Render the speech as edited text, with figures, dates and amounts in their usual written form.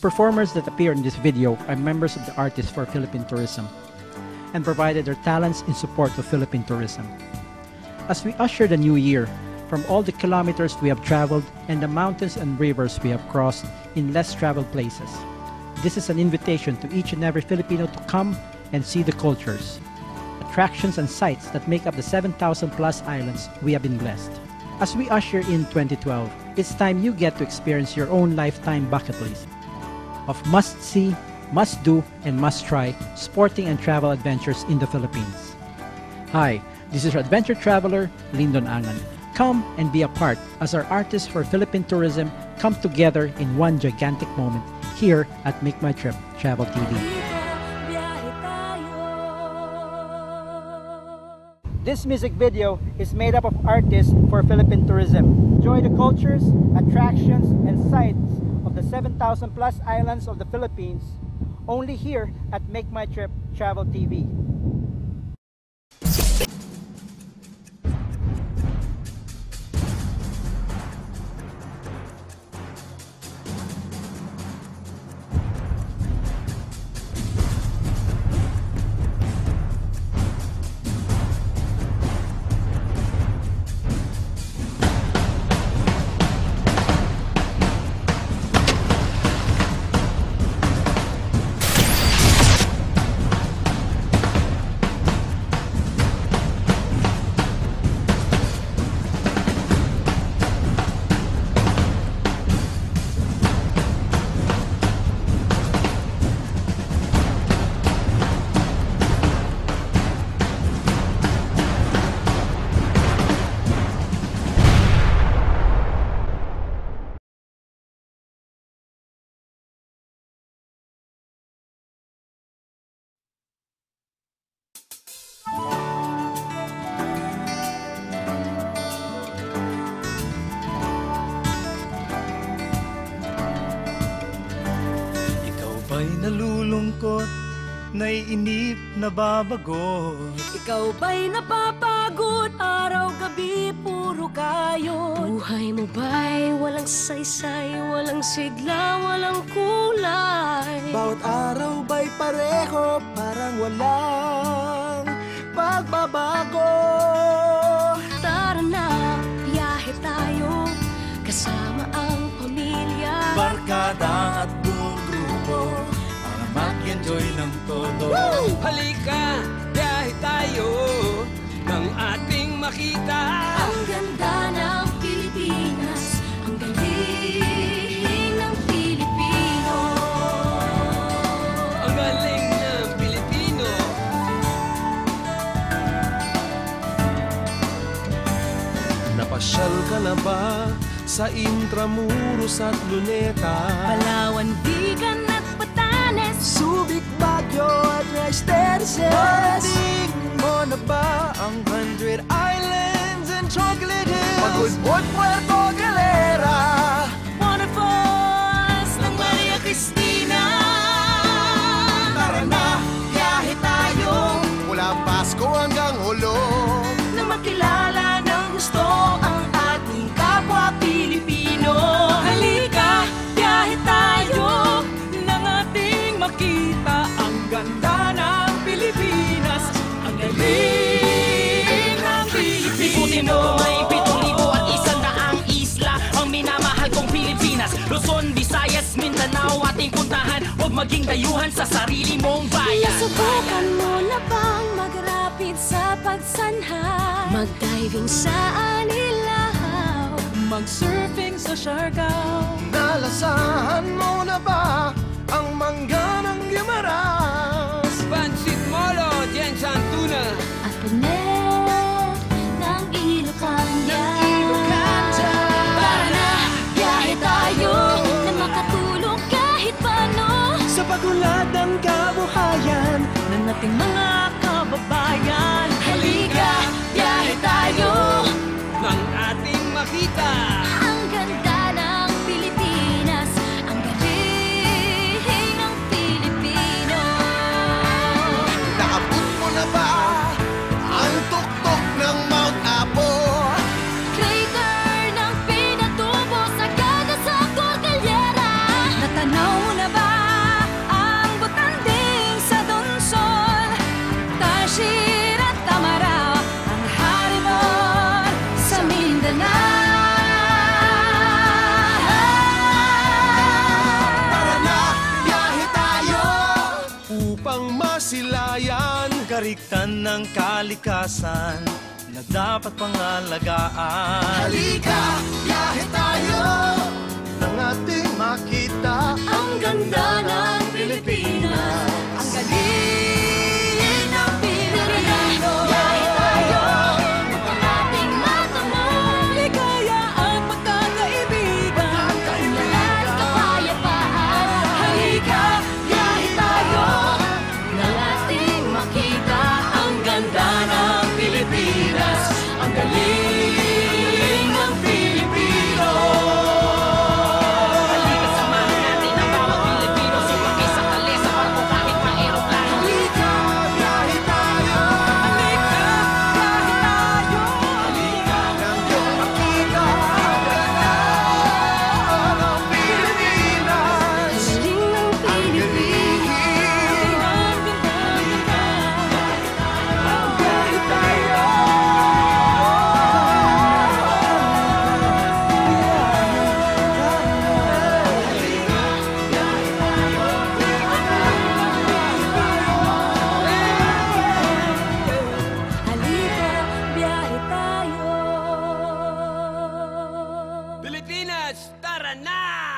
performers that appear in this video are members of the Artists for Philippine Tourism and provided their talents in support of Philippine tourism. As we usher the new year, from all the kilometers we have traveled and the mountains and rivers we have crossed in less traveled places, this is an invitation to each and every Filipino to come and see the cultures, attractions and sites that make up the 7,000 plus islands we have been blessed. As we usher in 2012, it's time you get to experience your own lifetime bucket list of must-see, must-do, and must-try sporting and travel adventures in the Philippines. Hi, this is your adventure traveler, Lyndon Angan. Come and be a part as our Artists for Philippine Tourism come together in one gigantic moment here at Make My Trip Travel TV. This music video is made up of Artists for Philippine Tourism. Enjoy the cultures, attractions, and sights of the 7,000 plus islands of the Philippines, only here at Make My Trip Travel TV. Ba'y nalulungkot, naiinip, nababago? Ikaw ba'y napapagod, araw-gabi puro kayo? Buhay mo ba'y walang saysay, walang sigla, walang kulay? Bawat araw ba'y pareho, parang walang pagbabago? Tara na, biyahe tayo, kasama ang pamilya, Barkada at buong grupo, para mag-enjoy ng todo. Woo! Halika, biyahe tayo ng ating makita. ang ganda ng Pilipinas, ang galing ng Pilipino. Ang galing ng Pilipino. Napasyal ka na ba sa Intramuros at Luneta? Palawan, Bigan at Batanes, Subic, Baguio at Rice Terraces. Narinig mo na ba ang 100 Islands and Chocolate Hills? Pagudbud, Puerto Galera, Waterfalls ng Maria Cristina. tara na, biyahe tayo mula Pasko hanggang Hulo. Na makilala ng gusto ang ating kapwa Pilipino. Halika, biyahe tayo nang ating makita ang ganda ng Pilipinas, ang galing ng Pilipino. May 7,100 isla ang minamahal kong Pilipinas. Luzon, Visayas, Mindanao ating puntahan. Huwag maging dayuhan sa sarili mong bayan. Nasubukan mo na bang mag-rapid sa pagsanhay? Mag-diving sa Anilaw, mag-surfing sa Siargao. Nalasahan mo na ba ang mangga ng Guimaras? Pansit Molo, Dien Santuna. At punet ng Ilocania. Tara na, biyahe tayo na makatulong kahit paano Sa pagulad ng kabuhayan ng ating mga kababayan. Halika, biyahe tayo, Ng ating makita. ang ganda ng Pilipinas, ang galing ng Pilipino. Naabot mo na ba ang tuktok ng Mount Apo? Crater ng Pinatubo, sagada sa Cordillera. Natanaw mo na ba kabaliktan ng kalikasan na dapat pangalagaan. Halika, biyahe tayo nang ating makita Ang ganda ng Pilipinas, ang galing ng Pilipino. Biyahe tayo upang ating matamang ligaya at pagkakaibigan, lahat kapayapaan. Halika, biyahe tayo nang ating makita ang ganda ng Pilipinas, ang galing ng Pilipino. Halika, samahan natin ang bawat Pilipino. Sumakay sa kali sa barko kahit pa aeroplano. Halika, biyahe tayo. Halika, biyahe tayo. Halika, nang iyong makita ang ganda ng Pilipinas. Galing ng Pilipinas, ang ganda. Biyahe tayo. Halika, biyahe tayo. Pilipinas, tara na!